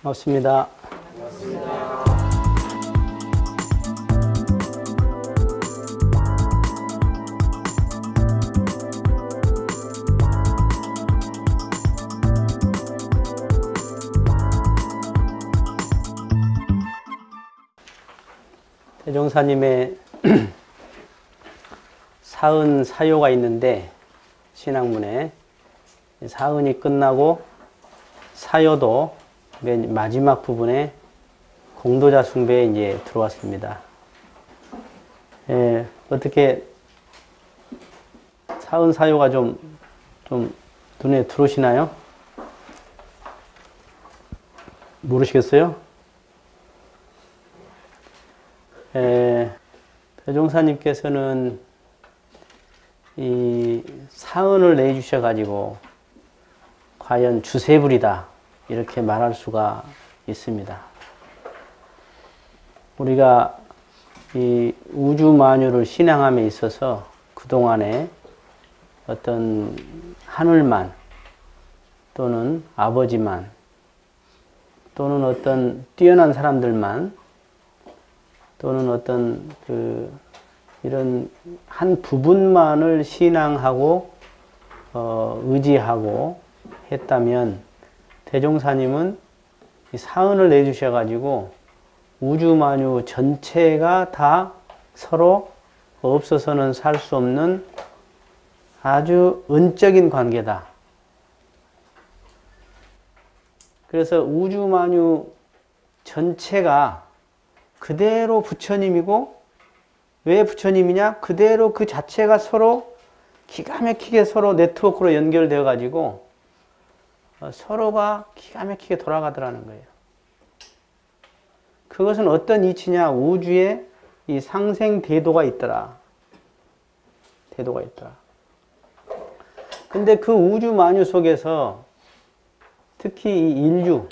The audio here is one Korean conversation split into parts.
반갑습니다. 대종사님의 사은 사요가 있는데 신학문에 사은이 끝나고 사요도 맨 마지막 부분에 공도자 숭배에 이제 들어왔습니다. 어떻게 사은 사요가 좀 눈에 들어오시나요? 모르시겠어요? 대종사님께서는 이 사은을 내주셔가지고 과연 주세불이다 이렇게 말할 수가 있습니다. 우리가 이 우주만유를 신앙함에 있어서 그동안에 어떤 하늘만 또는 아버지만 또는 어떤 뛰어난 사람들만 또는 어떤 이런 한 부분만을 신앙하고 의지하고 했다면 대종사님은 이 사은을 내주셔가지고 우주만유 전체가 다 서로 없어서는 살 수 없는 아주 은적인 관계다. 그래서 우주만유 전체가 그대로 부처님이고, 왜 부처님이냐? 그대로 그 자체가 서로 기가 막히게 서로 네트워크로 연결되어 가지고 서로가 기가 막히게 돌아가더라는 거예요. 그것은 어떤 이치냐? 우주에 이 상생 대도가 있더라. 대도가 있더라. 근데 그 우주 만유 속에서 특히 이 인류,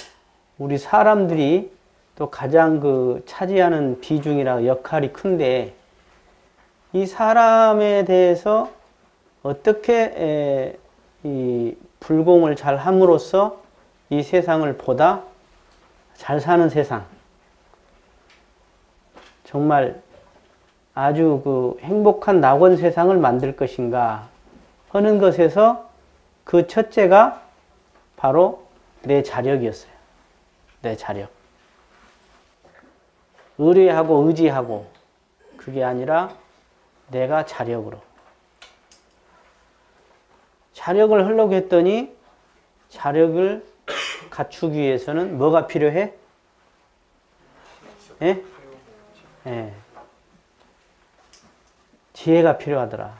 우리 사람들이 또 가장 차지하는 비중이라 역할이 큰데, 이 사람에 대해서 어떻게 이 불공을 잘 함으로써 이 세상을 보다 잘 사는 세상, 정말 아주 행복한 낙원 세상을 만들 것인가 하는 것에서 그 첫째가 바로 내 자력이었어요. 내 자력. 의뢰하고 의지하고 그게 아니라 내가 자력으로. 자력을 하려고 했더니 자력을 갖추기 위해서는 뭐가 필요해? 예? 예. 지혜가 필요하더라.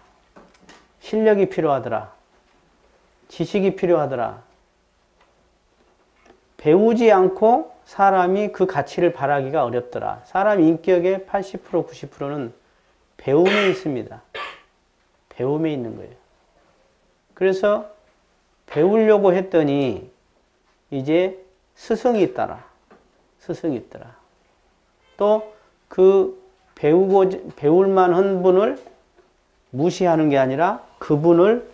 실력이 필요하더라. 지식이 필요하더라. 배우지 않고 사람이 그 가치를 발하기가 어렵더라. 사람 인격의 80% 90%는 배움에 있습니다. 배움에 있는 거예요. 그래서 배우려고 했더니 이제 스승이 있더라. 스승이 있더라. 또 그 배울 만한 분을 무시하는 게 아니라 그분을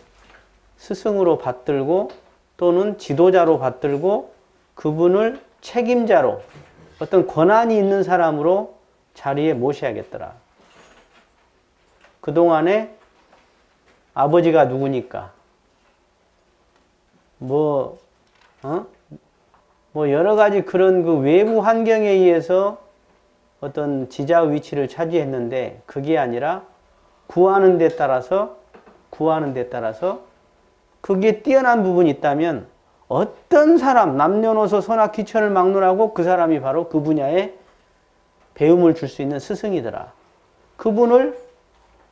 스승으로 받들고 또는 지도자로 받들고 그분을 책임자로 어떤 권한이 있는 사람으로 자리에 모셔야겠더라. 그동안에 아버지가 누구니까 뭐 여러 가지 그런 그 외부 환경에 의해서 어떤 지자 위치를 차지했는데 그게 아니라 구하는 데 따라서 그게 뛰어난 부분이 있다면 어떤 사람, 남녀노소 선악귀천을 막론하고 그 사람이 바로 그 분야에 배움을 줄 수 있는 스승이더라. 그분을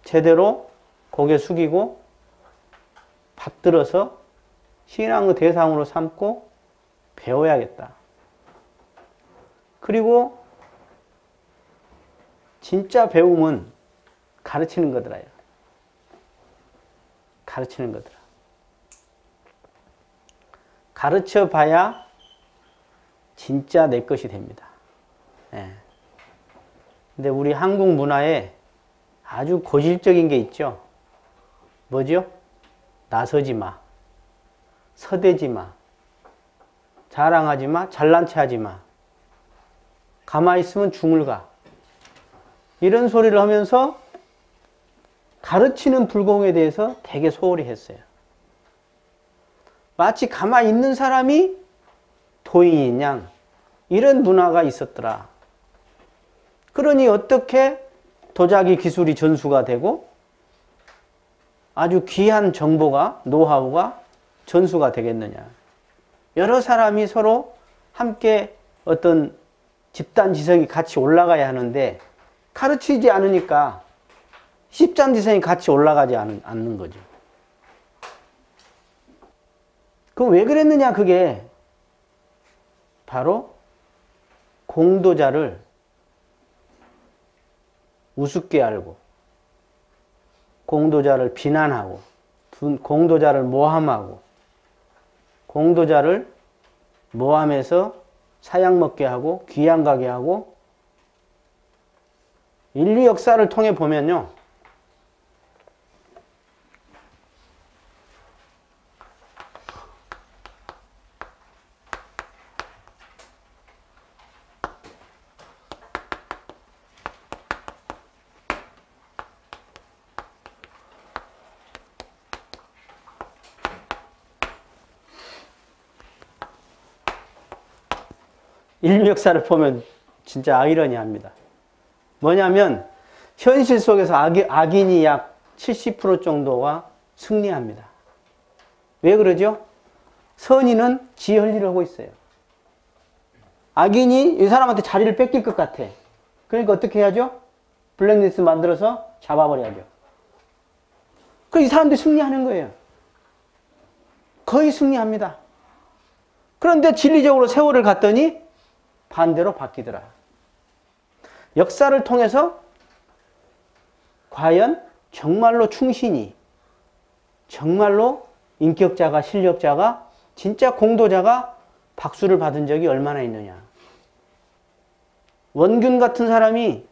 제대로 고개 숙이고 받들어서 신앙의 대상으로 삼고 배워야겠다. 그리고 진짜 배움은 가르치는 거더라요. 가르치는 거더라. 가르쳐 봐야 진짜 내 것이 됩니다. 예. 근데 우리 한국 문화에 아주 고질적인 게 있죠. 뭐죠? 나서지 마. 서대지 마. 자랑하지 마, 잘난 체 하지 마. 가만히 있으면 죽을 가. 이런 소리를 하면서 가르치는 불공에 대해서 되게 소홀히 했어요. 마치 가만히 있는 사람이 도인인 양 이런 문화가 있었더라. 그러니 어떻게 도자기 기술이 전수가 되고 아주 귀한 정보가, 노하우가 전수가 되겠느냐. 여러 사람이 서로 함께 어떤 집단 지성이 같이 올라가야 하는데 가르치지 않으니까 집단 지성이 같이 올라가지 않는 거죠. 그럼 왜 그랬느냐, 그게 바로 공도자를 우습게 알고 공도자를 비난하고 공도자를 모함하고 공도자를 모함해서 사약 먹게 하고 귀양 가게 하고 인류 역사를 통해 보면요. 인류 역사를 보면 진짜 아이러니합니다. 뭐냐면 현실 속에서 악인이 약 70% 정도가 승리합니다. 왜 그러죠? 선인은 지 할 일을 하고 있어요. 악인이 이 사람한테 자리를 뺏길 것 같아. 그러니까 어떻게 해야죠? 블랙리스트 만들어서 잡아버려야죠. 그럼 이 사람들이 승리하는 거예요. 거의 승리합니다. 그런데 진리적으로 세월을 갔더니 반대로 바뀌더라. 역사를 통해서 과연 정말로 충신이, 정말로 인격자가, 실력자가, 진짜 공도자가 박수를 받은 적이 얼마나 있느냐. 원균 같은 사람이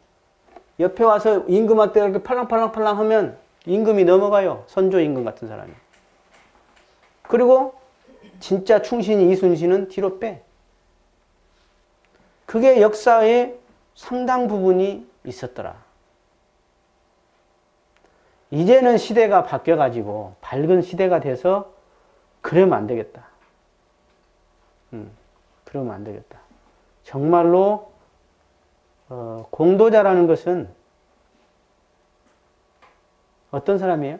옆에 와서 임금한테 이렇게 팔랑팔랑팔랑 하면 임금이 넘어가요. 선조 임금 같은 사람이. 그리고 진짜 충신이 이순신은 뒤로 빼. 그게 역사의 상당 부분이 있었더라. 이제는 시대가 바뀌어가지고 밝은 시대가 돼서 그러면 안 되겠다. 그러면 안 되겠다. 정말로 공도자라는 것은 어떤 사람이에요?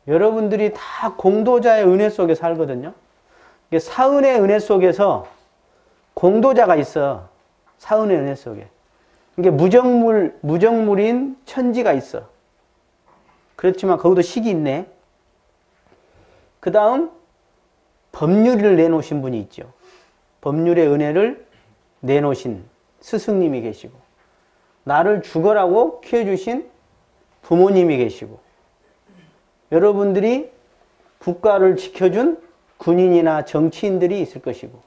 여러분들이 다 공도자의 은혜 속에 살거든요. 사은의 은혜 속에서 공도자가 있어. 사은의 은혜 속에. 이게 무정물인 천지가 있어. 그렇지만 거기도 식이 있네. 그 다음 법률을 내놓으신 분이 있죠. 법률의 은혜를 내놓으신 스승님이 계시고 나를 죽어라고 키워주신 부모님이 계시고 여러분들이 국가를 지켜준 군인이나 정치인들이 있을 것이고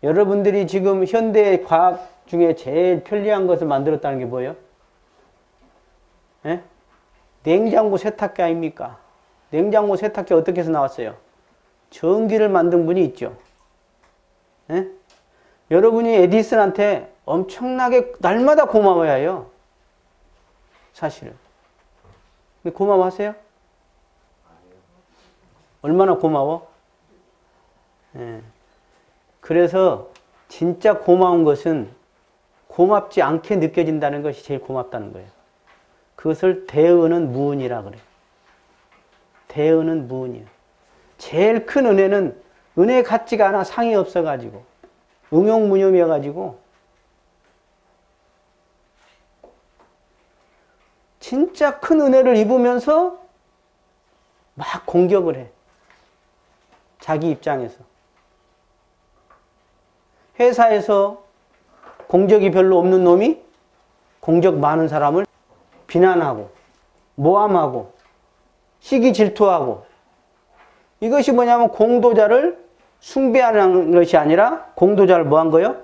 여러분들이 지금 현대 과학 중에 제일 편리한 것을 만들었다는 게 뭐예요? 예? 냉장고 세탁기 아닙니까? 냉장고 세탁기 어떻게 해서 나왔어요? 전기를 만든 분이 있죠. 예? 여러분이 에디슨한테 엄청나게 날마다 고마워야 해요. 사실은. 근데 고마워하세요? 얼마나 고마워? 예. 그래서 진짜 고마운 것은 고맙지 않게 느껴진다는 것이 제일 고맙다는 거예요. 그것을 대은은 무은이라 그래요. 대은은 무은이에요. 제일 큰 은혜는 은혜 같지가 않아. 상이 없어가지고 응용무념이어가지고 진짜 큰 은혜를 입으면서 막 공격을 해. 자기 입장에서. 회사에서 공적이 별로 없는 놈이 공적 많은 사람을 비난하고 모함하고 시기 질투하고 이것이 뭐냐면 공도자를 숭배하는 것이 아니라 공도자를 뭐 한 거예요?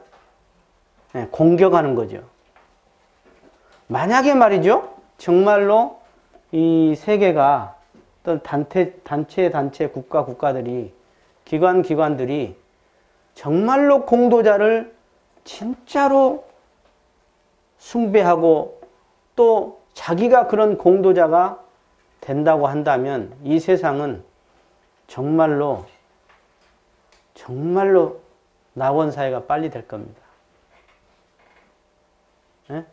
네, 공격하는 거죠. 만약에 말이죠. 정말로 이 세계가 어떤 단체, 국가들이, 기관들이 정말로 공도자를 진짜로 숭배하고 또 자기가 그런 공도자가 된다고 한다면 이 세상은 정말로 낙원사회가 빨리 될 겁니다. 예?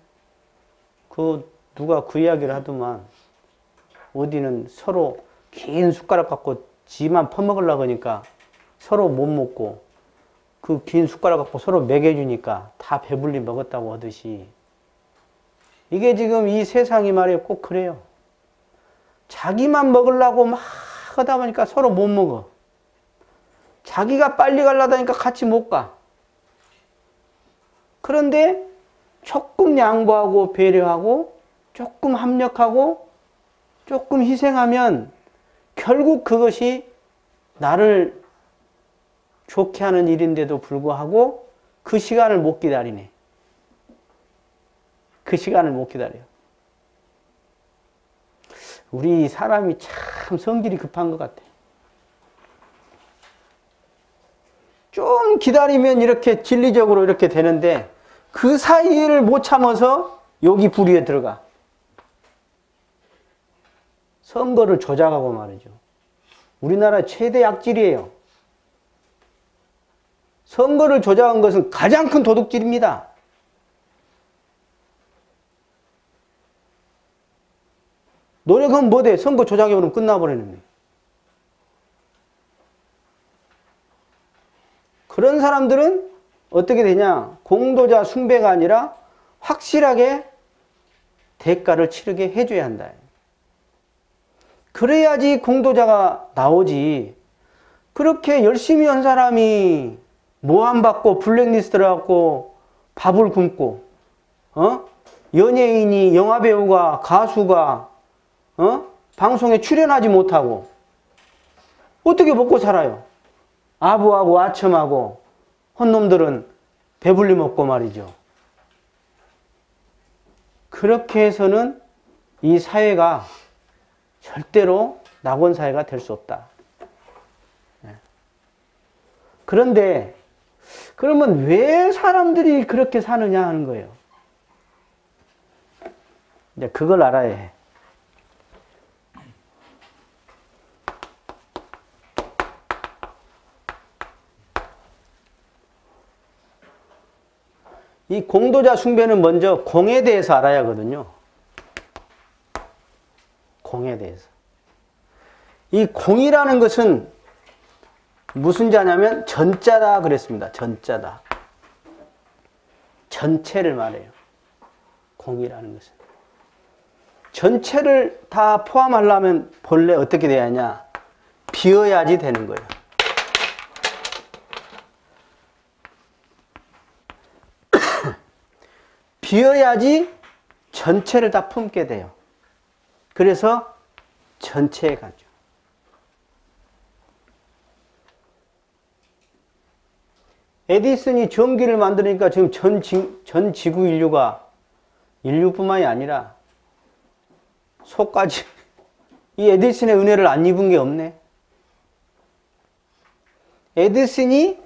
누가 그 이야기를 하더만 어디는 서로 긴 숟가락 갖고 지만 퍼먹으려고 하니까 서로 못 먹고 그 긴 숟가락 갖고 서로 먹여주니까 다 배불리 먹었다고 하듯이 이게 지금 이 세상이 말이에요. 꼭 그래요. 자기만 먹으려고 막 하다 보니까 서로 못 먹어. 자기가 빨리 가려다 보니까 같이 못 가. 그런데 조금 양보하고 배려하고 조금 합력하고 조금 희생하면 결국 그것이 나를 좋게 하는 일인데도 불구하고 그 시간을 못 기다리네. 그 시간을 못 기다려요. 우리 사람이 참 성질이 급한 것 같아. 좀 기다리면 이렇게 진리적으로 이렇게 되는데 그 사이를 못 참아서 여기 불의에 들어가. 선거를 조작하고 말이죠. 우리나라 최대 약질이에요. 선거를 조작한 것은 가장 큰 도둑질입니다. 노력하면 뭐 돼? 선거 조작해버리면 끝나버리는 거예요. 그런 사람들은 어떻게 되냐? 공도자 숭배가 아니라 확실하게 대가를 치르게 해줘야 한다. 그래야지 공도자가 나오지. 그렇게 열심히 한 사람이 모함받고 블랙리스트를 갖고 밥을 굶고 연예인이 영화배우가 가수가 방송에 출연하지 못하고 어떻게 먹고 살아요? 아부하고 아첨하고 혼놈들은 배불리 먹고 말이죠. 그렇게 해서는 이 사회가 절대로 낙원사회가 될 수 없다. 그런데 그러면 왜 사람들이 그렇게 사느냐 하는 거예요. 이제 그걸 알아야 해. 이 공도자 숭배는 먼저 공에 대해서 알아야 하거든요. 공에 대해서. 이 공이라는 것은 무슨 자냐면 전자다 그랬습니다. 전자다. 전체를 말해요. 공이라는 것은. 전체를 다 포함하려면 본래 어떻게 돼야 하냐? 비어야지 되는 거예요. 비어야지 전체를 다 품게 돼요. 그래서 전체에 가죠. 에디슨이 전기를 만드니까 지금 전 지구 인류가 인류뿐만이 아니라 소까지 이 에디슨의 은혜를 안 입은 게 없네. 에디슨이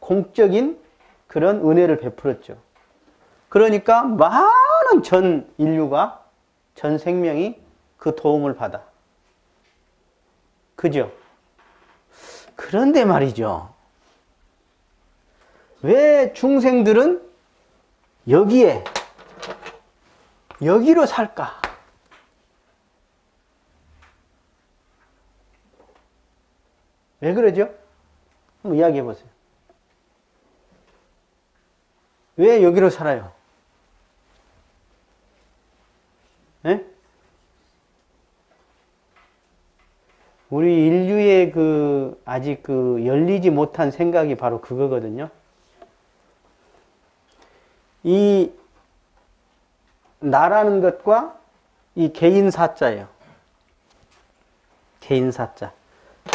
공적인 그런 은혜를 베풀었죠. 그러니까 많은 전 인류가 전 생명이 그 도움을 받아. 그죠? 그런데 말이죠. 왜 중생들은 여기로 살까? 왜 그러죠? 한번 이야기해 보세요. 왜 여기로 살아요? 네? 우리 인류의 아직 열리지 못한 생각이 바로 그거거든요. 이 나라는 것과 이 개인사자예요. 개인사자.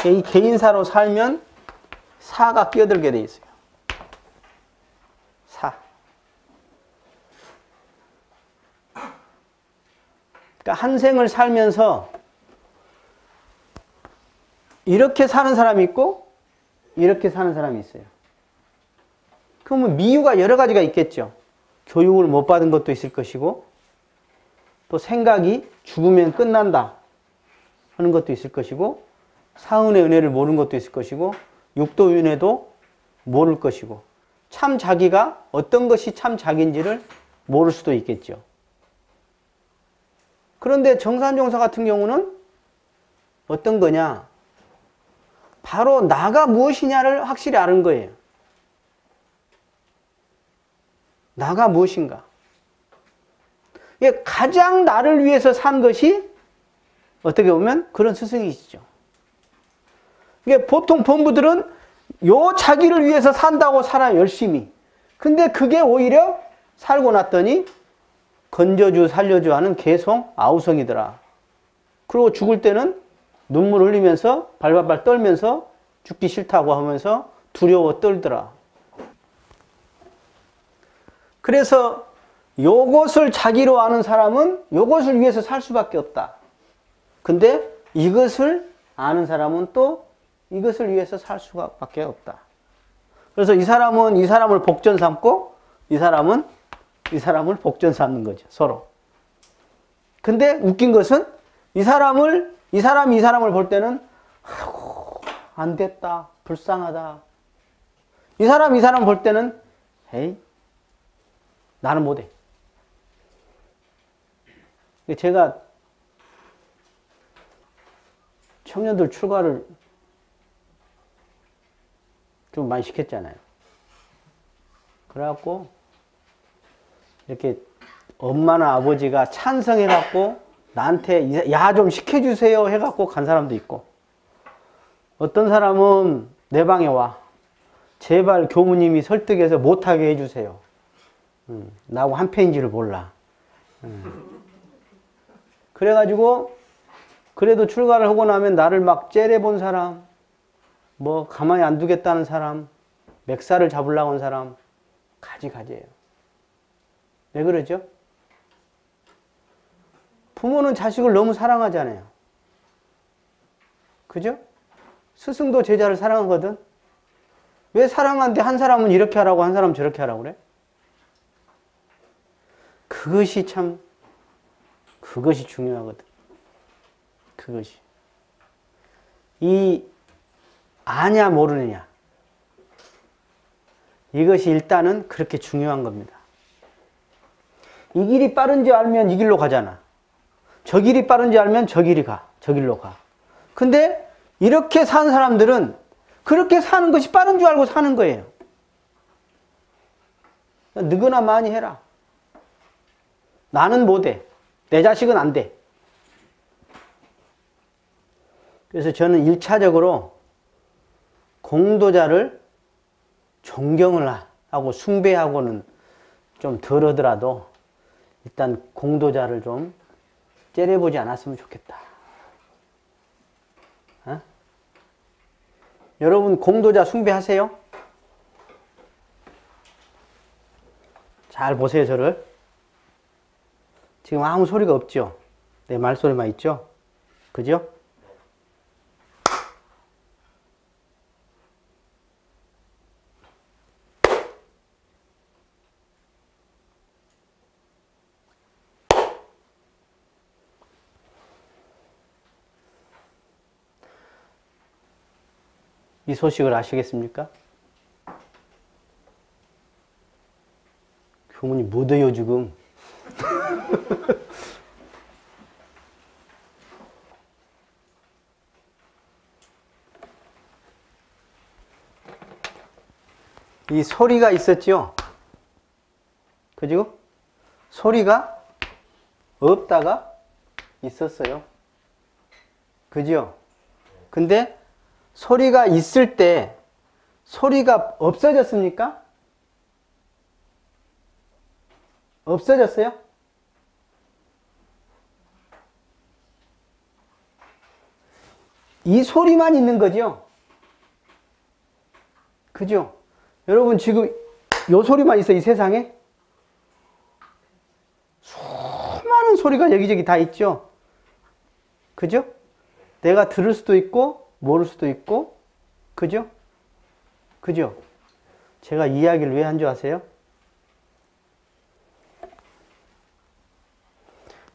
이 개인사로 살면 사가 끼어들게 돼 있어요. 사. 그러니까 한 생을 살면서 이렇게 사는 사람이 있고 이렇게 사는 사람이 있어요. 그러면 미유가 여러 가지가 있겠죠. 교육을 못 받은 것도 있을 것이고 또 생각이 죽으면 끝난다 하는 것도 있을 것이고 사은의 은혜를 모르는 것도 있을 것이고 육도윤회도 모를 것이고 참 자기가 어떤 것이 참 자기인지를 모를 수도 있겠죠. 그런데 정산종사 같은 경우는 어떤 거냐? 바로 나가 무엇이냐를 확실히 아는 거예요. 나가 무엇인가? 가장 나를 위해서 산 것이 어떻게 보면 그런 스승이시죠. 보통 본부들은 요 자기를 위해서 산다고 살아요, 열심히. 근데 그게 오히려 살고 났더니 건져주 살려주 하는 개송 아우성이더라. 그리고 죽을 때는 눈물 흘리면서 발발발 떨면서 죽기 싫다고 하면서 두려워 떨더라. 그래서 요것을 자기로 아는 사람은 요것을 위해서 살 수밖에 없다. 근데 이것을 아는 사람은 또 이것을 위해서 살 수밖에 없다. 그래서 이 사람은 이 사람을 복전 삼고 이 사람은 이 사람을 복전 삼는 거죠. 서로. 근데 웃긴 것은 이 사람이 이 사람을 볼 때는 아이고 안 됐다. 불쌍하다. 이 사람을 볼 때는 에이 나는 못해. 제가 청년들 출가를 좀 많이 시켰잖아요. 그래갖고 이렇게 엄마나 아버지가 찬성해갖고 나한테 야 좀 시켜주세요 해갖고 간 사람도 있고 어떤 사람은 내 방에 와. 제발 교무님이 설득해서 못하게 해주세요. 나하고 한패인지를 몰라. 그래가지고 그래도 출가를 하고 나면 나를 막 째려본 사람, 뭐 가만히 안 두겠다는 사람, 맥살을 잡으려고 한 사람 가지가지예요. 왜 그러죠? 부모는 자식을 너무 사랑하잖아요. 그죠? 스승도 제자를 사랑하거든. 왜 사랑하는데 한 사람은 이렇게 하라고 한 사람은 저렇게 하라고 그래? 그것이 중요하거든. 그것이. 이 아냐 모르느냐. 이것이 일단은 그렇게 중요한 겁니다. 이 길이 빠른지 알면 이 길로 가잖아. 저 길이 빠른지 알면 저 길로 가. 근데 이렇게 사는 사람들은 그렇게 사는 것이 빠른 줄 알고 사는 거예요. 느거나 많이 해라. 나는 못해. 내 자식은 안 돼. 그래서 저는 1차적으로 공도자를 존경을 하고 숭배하고는 좀 덜 하더라도 일단 공도자를 좀 째려보지 않았으면 좋겠다. 어? 여러분 공도자 숭배하세요? 잘 보세요, 저를. 지금 아무 소리가 없죠? 내 말소리만 있죠? 그죠? 이 소식을 아시겠습니까? 교문이 묻어요 지금. 이 소리가 있었죠? 그죠? 소리가 없다가 있었어요. 그죠? 근데 소리가 있을 때 소리가 없어졌습니까? 없어졌어요? 이 소리만 있는 거죠? 그죠? 여러분 지금 이 소리만 있어, 이 세상에? 수많은 소리가 여기저기 다 있죠. 그죠? 내가 들을 수도 있고 모를 수도 있고, 그죠? 그죠? 제가 이 이야기를 왜 한 줄 아세요?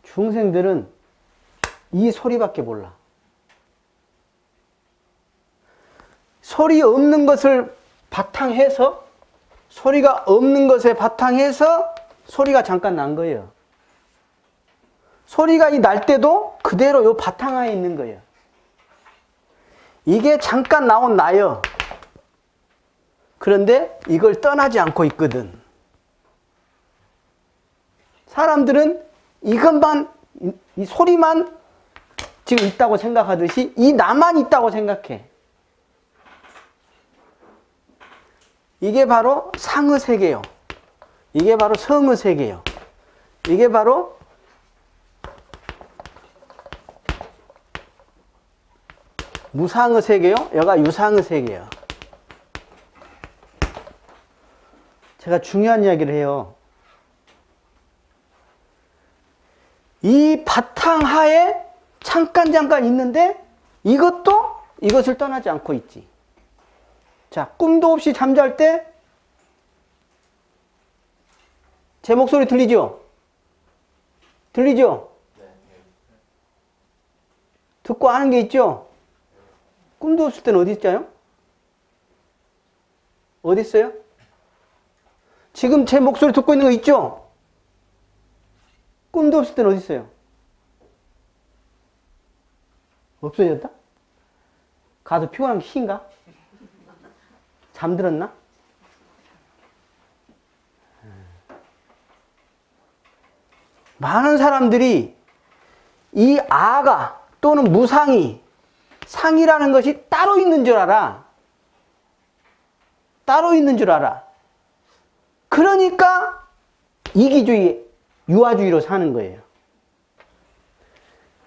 중생들은 이 소리밖에 몰라. 소리 없는 것을 바탕해서, 소리가 없는 것에 바탕해서 소리가 잠깐 난 거예요. 소리가 날 때도 그대로 요 바탕하에 있는 거예요. 이게 잠깐 나온 나요. 그런데 이걸 떠나지 않고 있거든. 사람들은 이것만, 이 소리만 지금 있다고 생각하듯이 이 나만 있다고 생각해. 이게 바로 상의 세계요. 이게 바로 성의 세계요. 이게 바로 무상의 세계요. 여가 유상의 세계요. 제가 중요한 이야기를 해요. 이 바탕하에 잠깐 있는데 이것을 떠나지 않고 있지. 자, 꿈도 없이 잠잘 때 제 목소리 들리죠? 들리죠? 듣고 아는 게 있죠? 꿈도 없을 때는 어디 있어요? 어디 있어요? 지금 제 목소리 듣고 있는 거 있죠? 꿈도 없을 때는 어디 있어요? 없어졌다? 가서 피곤한 게 신가? 잠들었나? 많은 사람들이 이 아가 또는 무상이, 상이라는 것이 따로 있는 줄 알아. 따로 있는 줄 알아. 그러니까 이기주의, 유아주의로 사는 거예요.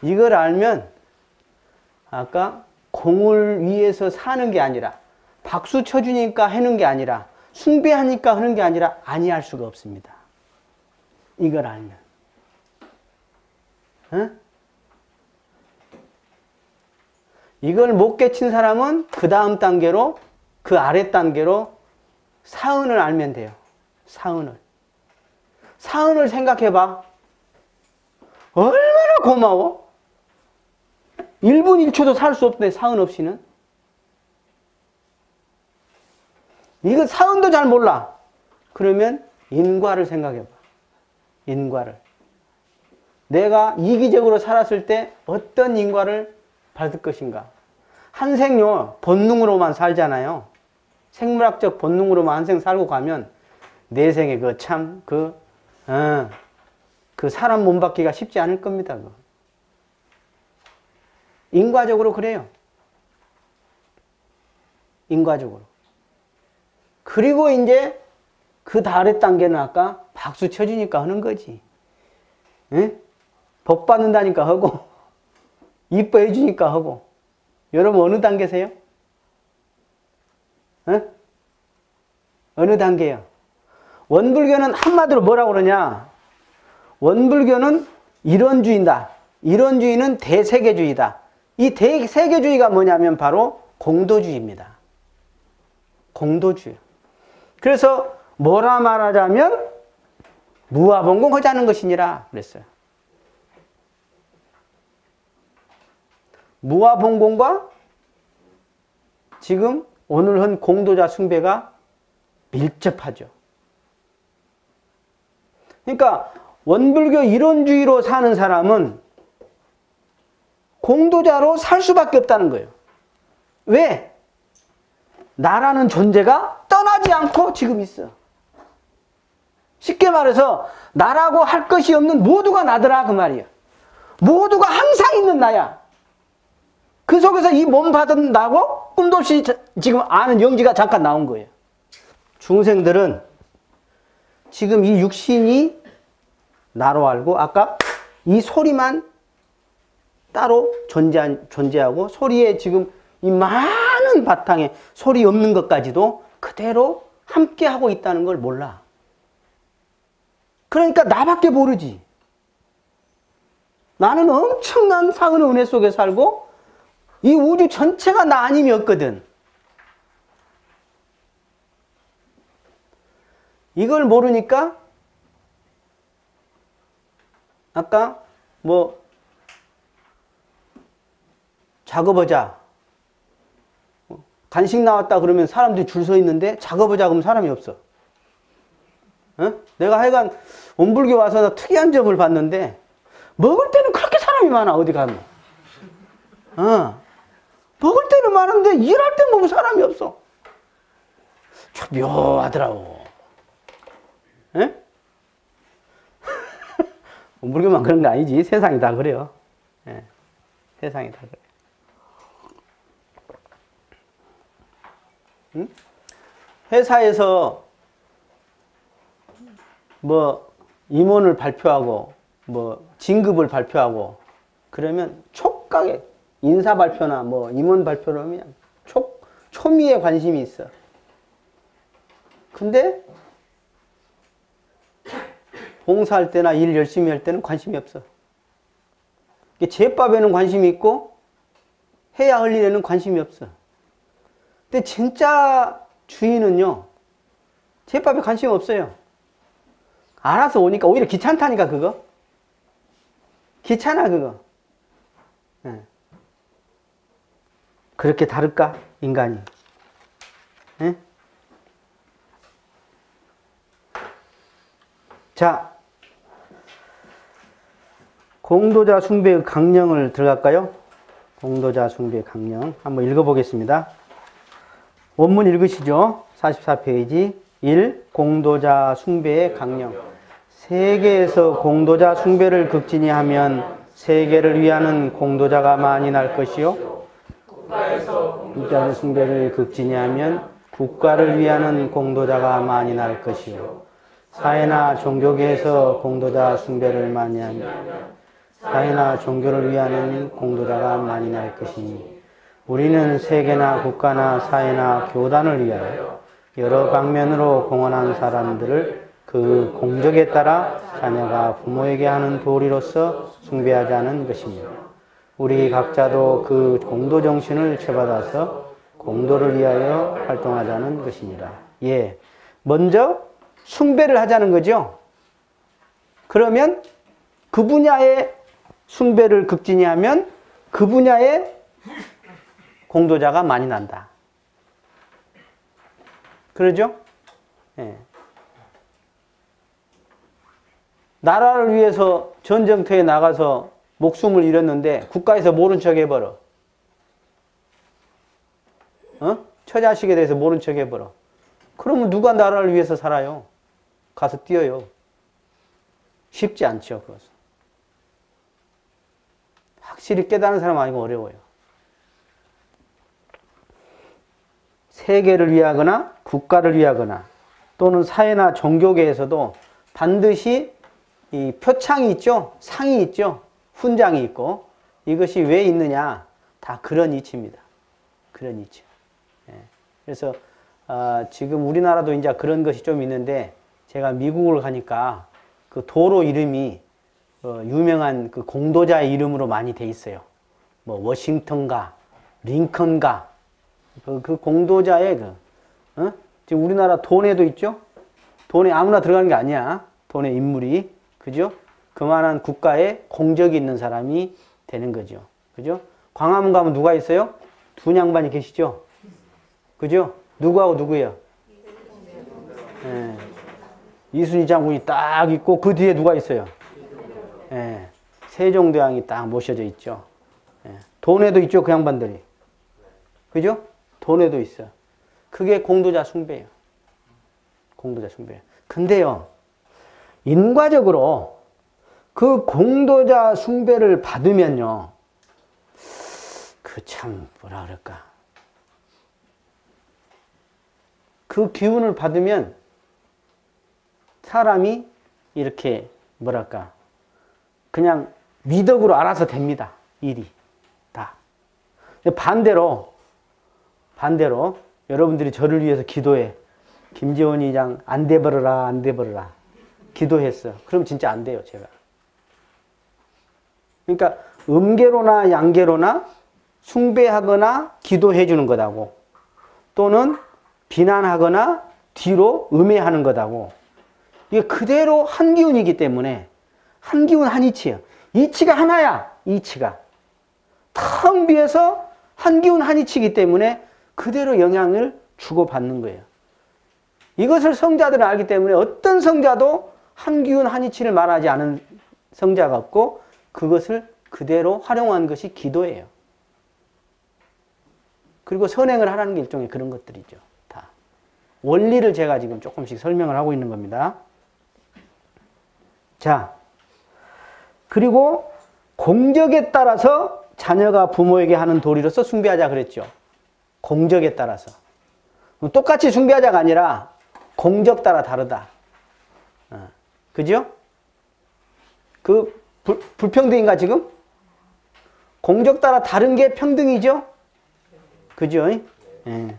이걸 알면 아까 공을 위해서 사는 게 아니라, 박수 쳐주니까 하는 게 아니라, 숭배하니까 하는 게 아니라 아니할 수가 없습니다. 이걸 알면. 응? 이걸 못 깨친 사람은 그 다음 단계로, 그 아래 단계로 사은을 알면 돼요. 사은을. 사은을 생각해봐. 얼마나 고마워? 1분 1초도 살 수 없네, 사은 없이는. 이거 사은도 잘 몰라. 그러면 인과를 생각해봐. 인과를. 내가 이기적으로 살았을 때 어떤 인과를 받을 것인가. 한 생요, 본능으로만 살잖아요. 생물학적 본능으로만 한 생 살고 가면 내 생에 그 사람 몸 받기가 쉽지 않을 겁니다. 그거. 인과적으로 그래요. 인과적으로. 그리고 이제 그 다른 단계는 아까 박수 쳐주니까 하는 거지. 응? 복 받는다니까 하고, 이뻐해 주니까 하고. 여러분 어느 단계세요? 응? 어느 단계요? 원불교는 한마디로 뭐라고 그러냐? 원불교는 이론주의다. 이론주의는 대세계주의다. 이 대세계주의가 뭐냐면 바로 공도주의입니다. 공도주의. 그래서 뭐라 말하자면 무아봉공하자는 것이니라 그랬어요. 무아봉공과 지금 오늘 한 공도자 숭배가 밀접하죠. 그러니까 원불교 이론주의로 사는 사람은 공도자로 살 수밖에 없다는 거예요. 왜? 나라는 존재가 떠나지 않고 지금 있어. 쉽게 말해서 나라고 할 것이 없는 모두가 나더라 그 말이야. 모두가 항상 있는 나야. 그 속에서 이 몸 받은다고 꿈도 없이 지금 아는 영지가 잠깐 나온 거예요. 중생들은 지금 이 육신이 나로 알고 아까 이 소리만 따로 존재하고 소리에 지금 이 많은 바탕에 소리 없는 것까지도 그대로 함께 하고 있다는 걸 몰라. 그러니까 나밖에 모르지. 나는 엄청난 사은의 은혜 속에 살고 이 우주 전체가 나 아님이 없거든. 이걸 모르니까 아까 뭐 작업하자. 간식 나왔다 그러면 사람들이 줄 서 있는데 작업하자 그러면 사람이 없어. 어? 내가 하여간 원불교 와서 나 특이한 점을 봤는데 먹을 때는 그렇게 사람이 많아. 어디 가면. 먹을 때는 많은데 일할 때 보면 사람이 없어. 참 묘하더라고. 에? 원불교만 그런 거 아니지. 세상이 다 그래요. 예. 세상이 다 그래. 응? 회사에서 뭐 임원을 발표하고 뭐 진급을 발표하고 그러면 촉각에 인사 발표나 뭐 임원 발표를 하면 초미에 관심이 있어. 근데 봉사할 때나 일 열심히 할 때는 관심이 없어. 제밥에는 관심이 있고 해야 할 일에는 관심이 없어. 근데 진짜 주인은요, 제밥에 관심 없어요. 알아서 오니까 오히려 귀찮다니까, 그거. 귀찮아, 그거. 네. 그렇게 다를까, 인간이? 네? 자, 공도자 숭배의 강령을 들어갈까요? 공도자 숭배의 강령. 한번 읽어보겠습니다. 원문 읽으시죠. 44페이지 1. 공도자 숭배의 강령. 세계에서 공도자 숭배를 극진히 하면 세계를 위하는 공도자가 많이 날 것이요. 국가에서 숭배를 극진히 하면 국가를 위하는 공도자가 많이 날 것이요. 사회나 종교계에서 공도자 숭배를 많이 하면 사회나 종교를 위하는 공도자가 많이 날 것이니 우리는 세계나 국가나 사회나 교단을 위하여 여러 방면으로 공헌한 사람들을 그 공적에 따라 자녀가 부모에게 하는 도리로서 숭배하자는 것입니다. 우리 각자도 그 공도 정신을 채받아서 공도를 위하여 활동하자는 것입니다. 예, 먼저 숭배를 하자는 거죠. 그러면 그 분야의 숭배를 극진히 하면 그 분야의 공도자가 많이 난다. 그러죠? 예. 나라를 위해서 전쟁터에 나가서 목숨을 잃었는데 국가에서 모른 척 해버려. 처자식에 대해서 모른 척 해버려. 그러면 누가 나라를 위해서 살아요? 가서 뛰어요. 쉽지 않죠, 그것은. 확실히 깨달은 사람 아니고 어려워요. 세계를 위하거나 국가를 위하거나 또는 사회나 종교계에서도 반드시 이 표창이 있죠. 상이 있죠. 훈장이 있고 이것이 왜 있느냐. 다 그런 이치입니다. 그런 이치. 예. 그래서 지금 우리나라도 이제 그런 것이 좀 있는데 제가 미국을 가니까 그 도로 이름이 유명한 그 공도자의 이름으로 많이 돼 있어요. 뭐 워싱턴가, 링컨가 그 공도자의 지금 우리나라 돈에도 있죠. 돈에 아무나 들어가는 게 아니야. 돈의 인물이 그죠? 그만한 국가에 공적이 있는 사람이 되는 거죠. 그죠? 광화문 가면 누가 있어요? 두 양반이 계시죠? 그죠? 누구하고 누구예요? 예. 이순희 장군이 딱 있고 그 뒤에 누가 있어요? 예. 세종대왕이 딱 모셔져 있죠. 예. 돈에도 있죠, 그 양반들이. 그죠? 돈에도 있어. 그게 공도자 숭배예요. 공도자 숭배. 근데요, 인과적으로 그 공도자 숭배를 받으면요, 그 참 뭐라 그럴까. 그 기운을 받으면 사람이 이렇게 뭐랄까 그냥 미덕으로 알아서 됩니다. 일이 다. 반대로 여러분들이 저를 위해서 기도해. 김재원 이장 안 돼버려라 안 돼버려라 기도했어. 그럼 진짜 안 돼요. 제가 그러니까 음계로나 양계로나 숭배하거나 기도해 주는 거다고, 또는 비난하거나 뒤로 음해하는 거다고. 이게 그대로 한 기운이기 때문에, 한 기운 한 이치예요. 이치가 하나야. 이치가 텅 비어서 한 기운 한 이치이기 때문에 그대로 영향을 주고받는 거예요. 이것을 성자들은 알기 때문에 어떤 성자도 한 기운 한 이치를 말하지 않은 성자가 없고, 그것을 그대로 활용한 것이 기도예요. 그리고 선행을 하라는 게 일종의 그런 것들이죠. 다 원리를 제가 지금 조금씩 설명을 하고 있는 겁니다. 자, 그리고 공적에 따라서 자녀가 부모에게 하는 도리로서 숭배하자 그랬죠. 공적에 따라서. 똑같이 숭배하자가 아니라 공적 따라 다르다. 그죠? 그 불평등인가 지금? 공적 따라 다른 게 평등이죠? 그죠? 예.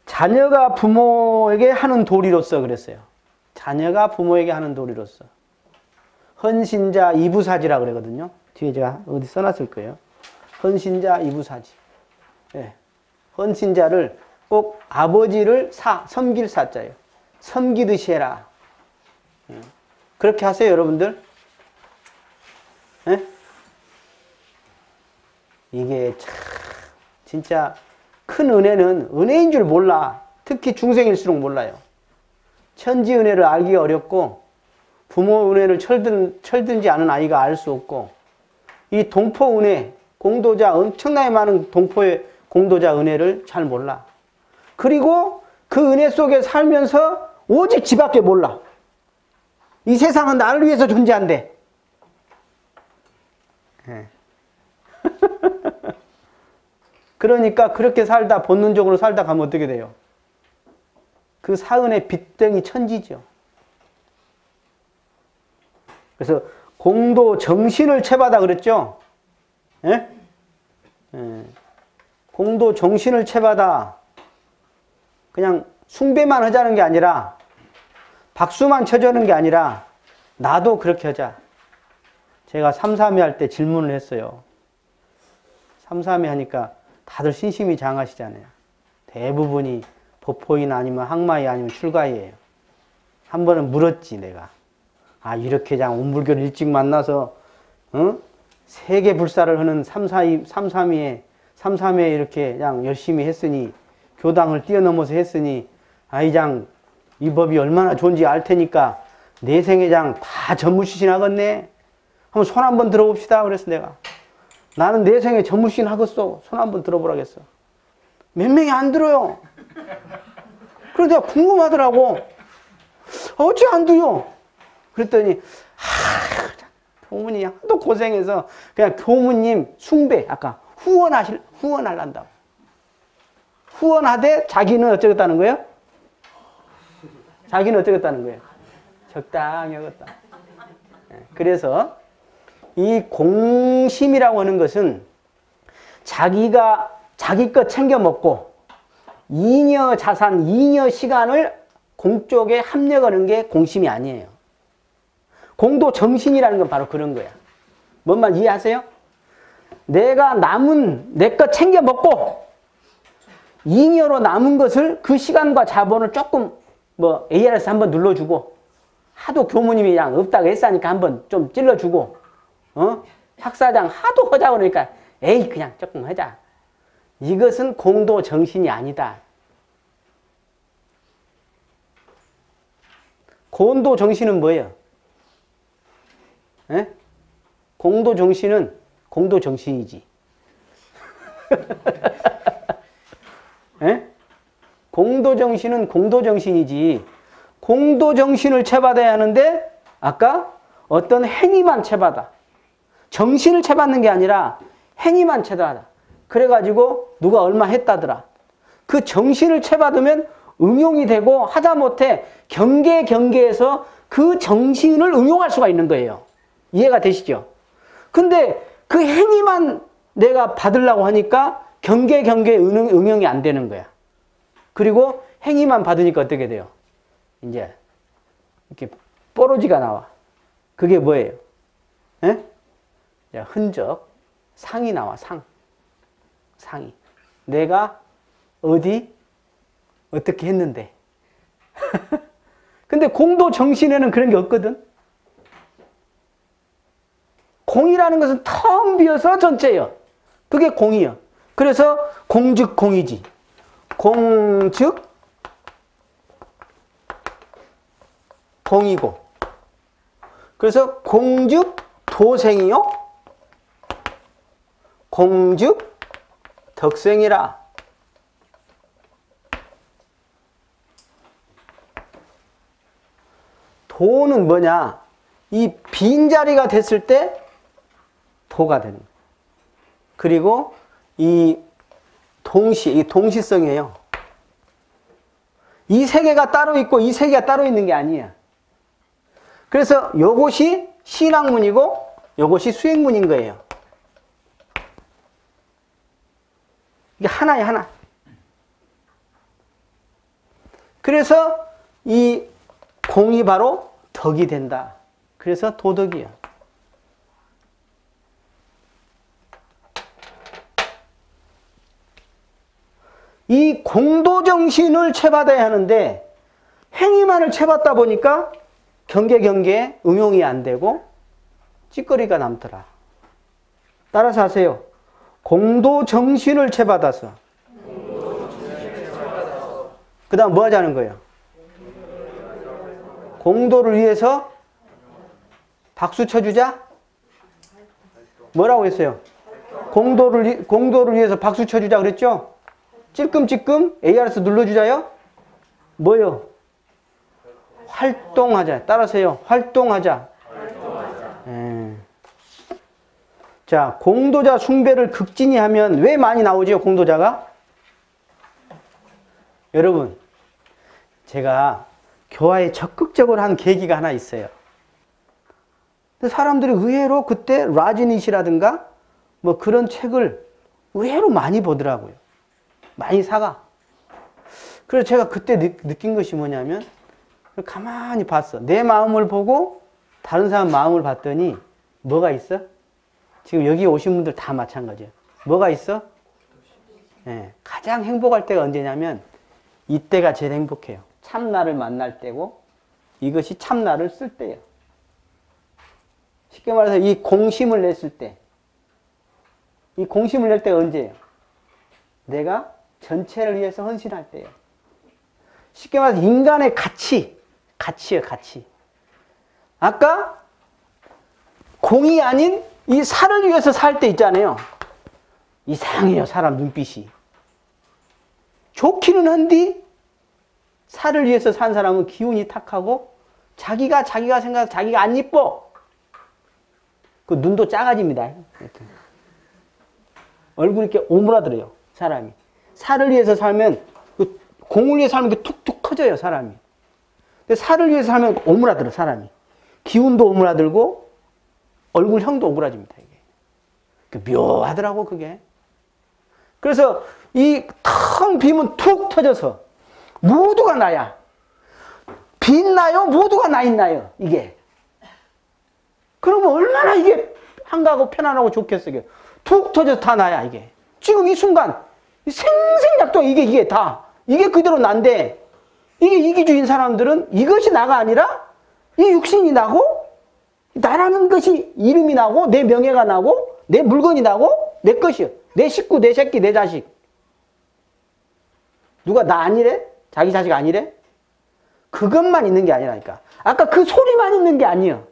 자녀가 부모에게 하는 도리로서 그랬어요. 자녀가 부모에게 하는 도리로서. 헌신자 이부사지라 그러거든요. 뒤에 제가 어디 써놨을 거예요. 헌신자 이부사지. 예. 헌신자를 꼭 아버지를 섬길 사자예요. 섬기듯이 해라. 예. 그렇게 하세요, 여러분들. 예? 이게 참 진짜 큰 은혜는 은혜인 줄 몰라. 특히 중생일수록 몰라요. 천지 은혜를 알기가 어렵고, 부모 은혜를 철든지 않은 아이가 알 수 없고, 이 동포 은혜, 공도자, 엄청나게 많은 동포의 공도자 은혜를 잘 몰라. 그리고 그 은혜 속에 살면서 오직 지 밖에 몰라. 이 세상은 나를 위해서 존재한대. 네. 그러니까 그렇게 살다, 본능적으로 살다 가면 어떻게 돼요? 그 사은의 빚덩이 천지죠. 그래서 공도 정신을 채받아 그랬죠? 예? 예. 공도 정신을 채받아. 그냥 숭배만 하자는 게 아니라, 박수만 쳐주는 게 아니라, 나도 그렇게 하자. 제가 삼삼회 할 때 질문을 했어요. 삼삼회 하니까 다들 신심이 장하시잖아요. 대부분이 법포인 아니면 항마이 아니면 출가이예요. 한 번은 물었지, 내가. 아, 이렇게 그냥 온불교를 일찍 만나서, 세계 불사를 하는 삼삼회에 이렇게 그냥 열심히 했으니, 교당을 뛰어넘어서 했으니, 아이장, 이 법이 얼마나 좋은지 알 테니까, 내 생애장 다 전무시신 하겠네? 한번 손 한번 들어봅시다. 그래서 내가. 나는 내 생애 전무시신 하겠어. 손 한번 들어보라겠어. 몇 명이 안 들어요. 그래서 내가 궁금하더라고. 어찌 안 들어요? 그랬더니, 교무님 하도 고생해서 그냥 교무님 숭배, 아까 후원하란다고. 후원하되 자기는 어쩌겠다는 거예요? 자기는 어쩌겠다는 거예요? 적당히 하겠다. 그래서 이 공심이라고 하는 것은 자기가 자기 것 챙겨 먹고 잉여 자산, 잉여 시간을 공쪽에 합력하는 게 공심이 아니에요. 공도 정신이라는 건 바로 그런 거야. 뭔 말 이해하세요? 내가 남은 내 것 챙겨 먹고 잉여로 남은 것을 그 시간과 자본을 조금 뭐 ARS 한번 눌러주고, 하도 교무님이 그냥 없다고 했으니까 한번 좀 찔러주고, 학사장 하도 하자고 그러니까 에이 그냥 조금 하자. 이것은 공도 정신이 아니다. 공도 정신은 뭐예요? 에? 공도 정신은 공도 정신이지. 에? 공도 정신은 공도 정신이지. 공도 정신을 채받아야 하는데 아까 어떤 행위만 채받아. 정신을 채받는 게 아니라 행위만 채받아. 그래가지고 누가 얼마 했다더라. 그 정신을 채받으면 응용이 되고, 하다못해 경계에서 그 정신을 응용할 수가 있는 거예요. 이해가 되시죠? 근데 그 행위만 내가 받으려고 하니까 경계에 응용이 안 되는 거야. 그리고 행위만 받으니까 어떻게 돼요? 이제 이렇게 뽀로지가 나와. 그게 뭐예요? 예? 자, 흔적, 상이 나와, 상이. 내가 어디, 어떻게 했는데. 근데 공도 정신에는 그런 게 없거든. 공이라는 것은 텅 비어서 전체예요. 그게 공이요. 그래서 공즉 공이지. 공즉 공이고. 그래서 공즉 도생이요. 공즉 덕생이라. 도는 뭐냐? 이 빈자리가 됐을 때 도가 되는 거예요. 그리고 이 동시성이에요. 이 세 개가 따로 있고 이 세 개가 따로 있는 게 아니야. 그래서 요것이 신학문이고 요것이 수행문인 거예요. 이게 하나야, 하나. 그래서 이 공이 바로 덕이 된다. 그래서 도덕이야. 이 공도정신을 채받아야 하는데 행위만을 채받다 보니까 경계에 응용이 안 되고 찌꺼리가 남더라. 따라서 하세요. 공도정신을 채받아서 그 다음 뭐 하자는 거예요? 공도를 위해서 박수 쳐주자? 뭐라고 했어요? 공도를 위해서 박수 쳐주자 그랬죠? 찔끔찔끔 ARS 눌러주자요? 뭐요? 활동하자. 따라서요. 활동하자. 자, 공도자 숭배를 극진히 하면 왜 많이 나오죠? 공도자가? 여러분, 제가 교화에 적극적으로 한 계기가 하나 있어요. 근데 사람들이 의외로 그때 라지닛이라든가 뭐 그런 책을 의외로 많이 보더라고요. 많이 사가. 그래서 제가 그때 느낀 것이 뭐냐면 가만히 봤어. 내 마음을 보고 다른 사람 마음을 봤더니 뭐가 있어? 지금 여기 오신 분들 다 마찬가지예요. 뭐가 있어? 네, 가장 행복할 때가 언제냐면 이때가 제일 행복해요. 참나를 만날 때고 이것이 참나를 쓸 때예요. 쉽게 말해서 이 공심을 냈을 때, 이 공심을 낼 때가 언제예요? 내가 전체를 위해서 헌신할 때예요. 쉽게 말해서 인간의 가치예요, 가치. 아까 공이 아닌 이 살을 위해서 살 때 있잖아요. 이상해요, 사람 눈빛이. 좋기는 한데 살을 위해서 산 사람은 기운이 탁하고 자기가 생각해서 자기가 안 이뻐. 그 눈도 작아집니다. 이렇게. 얼굴이 이렇게 오므라들어요, 사람이. 살을 위해서 살면, 그 공을 위해서 살면 이렇게 툭툭 커져요, 사람이. 근데 살을 위해서 살면 오므라들어, 사람이. 기운도 오므라들고 얼굴형도 오그라집니다, 이게. 묘하더라고, 그게. 그래서 이 텅 비면 툭 터져서 모두가 나야. 빛나요? 모두가 나 있나요? 이게. 그러면 얼마나 이게 한가하고 편안하고 좋겠어요. 툭 터져서 다 나야, 이게. 지금 이 순간, 생생작동, 이게 다. 이게 그대로 난데, 이게 이기주의인 사람들은 이것이 나가 아니라 이 육신이 나고, 나라는 것이 이름이 나고, 내 명예가 나고, 내 물건이 나고, 내 것이요. 내 식구, 내 새끼, 내 자식. 누가 나 아니래? 자기 자식 아니래? 그것만 있는 게 아니라니까. 아까 그 소리만 있는 게 아니야.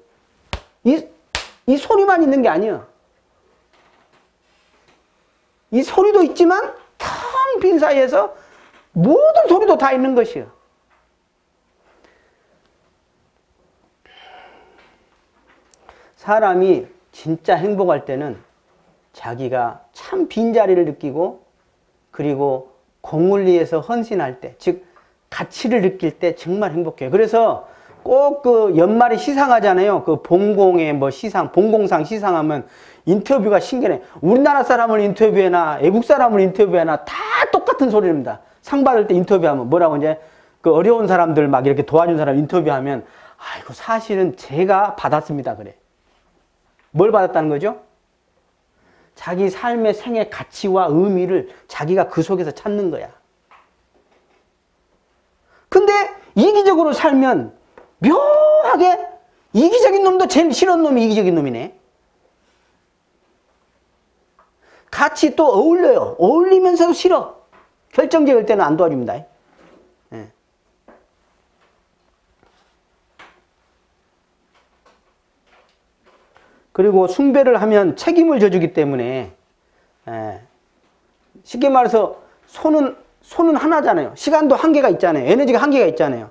이 소리만 있는 게 아니야. 이 소리도 있지만 텅 빈 사이에서 모든 소리도 다 있는 것이야. 사람이 진짜 행복할 때는 자기가 참 빈자리를 느끼고 그리고 공을 위해서 헌신할 때, 즉 가치를 느낄 때 정말 행복해요. 그래서 꼭 그 연말에 시상하잖아요. 그 봉공의 뭐 시상, 봉공상 시상하면 인터뷰가 신기해. 우리나라 사람을 인터뷰해나 외국 사람을 인터뷰해나 다 똑같은 소리입니다. 상 받을 때 인터뷰하면 뭐라고 이제 그 어려운 사람들 막 이렇게 도와준 사람 인터뷰하면 아이고, 사실은 제가 받았습니다. 그래. 뭘 받았다는 거죠? 자기 삶의 생의 가치와 의미를 자기가 그 속에서 찾는 거야. 근데 이기적으로 살면 묘하게 이기적인 놈도 제일 싫은 놈이 이기적인 놈이네. 같이 또 어울려요. 어울리면서도 싫어. 결정적일 때는 안 도와줍니다. 예. 그리고 숭배를 하면 책임을 져주기 때문에, 예. 쉽게 말해서 손은 하나잖아요. 시간도 한계가 있잖아요. 에너지가 한계가 있잖아요.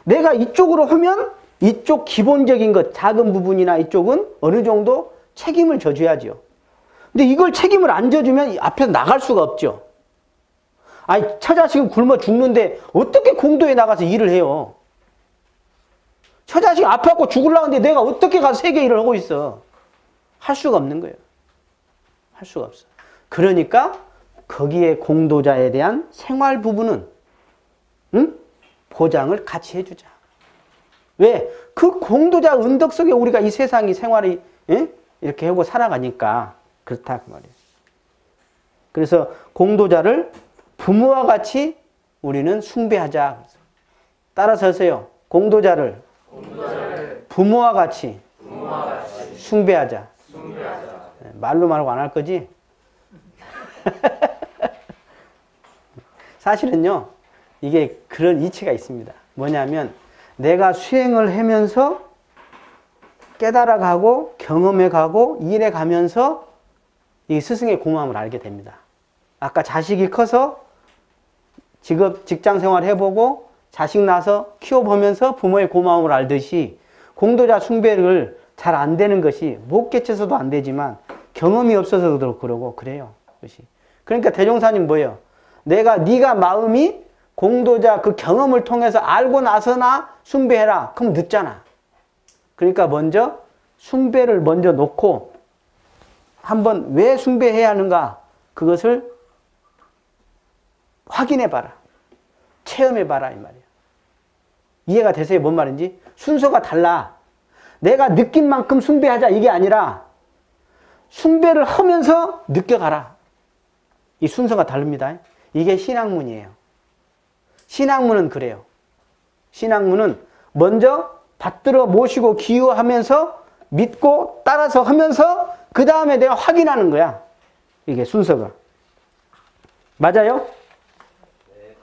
내가 이쪽으로 하면 이쪽 기본적인 것, 작은 부분이나 이쪽은 어느 정도 책임을 져줘야죠. 근데 이걸 책임을 안 져주면 앞에서 나갈 수가 없죠. 아니, 처자식은 굶어 죽는데 어떻게 공도에 나가서 일을 해요? 처자식 앞에 갖고 죽으려고 하는데 내가 어떻게 가서 세계 일을 하고 있어? 할 수가 없는 거예요. 할 수가 없어. 그러니까 거기에 공도자에 대한 생활 부분은 보장을 같이 해주자. 왜? 그 공도자 은덕 속에 우리가 이 세상이 생활이 이렇게 하고 살아가니까 그렇다 그 말이에요. 그래서 공도자를 부모와 같이 우리는 숭배하자. 따라서 하세요. 공도자를 부모와 같이 숭배하자. 말로 말고 안 할 거지? 사실은요, 이게 그런 이치가 있습니다. 뭐냐면 내가 수행을 하면서 깨달아가고 경험해가고 일해가면서 이 스승의 고마움을 알게 됩니다. 아까 자식이 커서 직장 생활 해보고 자식 낳아서 키워보면서 부모의 고마움을 알듯이 공도자 숭배를 잘 안 되는 것이 못 깨쳐서도 안 되지만 경험이 없어서도 그러고 그래요. 그것이. 그러니까 대종사님 뭐예요? 네가 마음이 공도자 그 경험을 통해서 알고 나서나 숭배해라. 그럼 늦잖아. 그러니까 먼저 숭배를 먼저 놓고 한번 왜 숭배해야 하는가 그것을 확인해봐라. 체험해봐라 이 말이야. 이해가 되세요? 뭔 말인지? 순서가 달라. 내가 느낀 만큼 숭배하자 이게 아니라 숭배를 하면서 느껴가라. 이 순서가 다릅니다. 이게 신학문이에요. 신학문은 그래요. 신학문은 먼저 받들어 모시고 기여하면서 믿고 따라서 하면서 그 다음에 내가 확인하는 거야. 이게 순서가. 맞아요?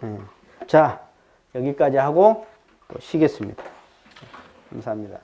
네. 자, 여기까지 하고 또 쉬겠습니다. 감사합니다.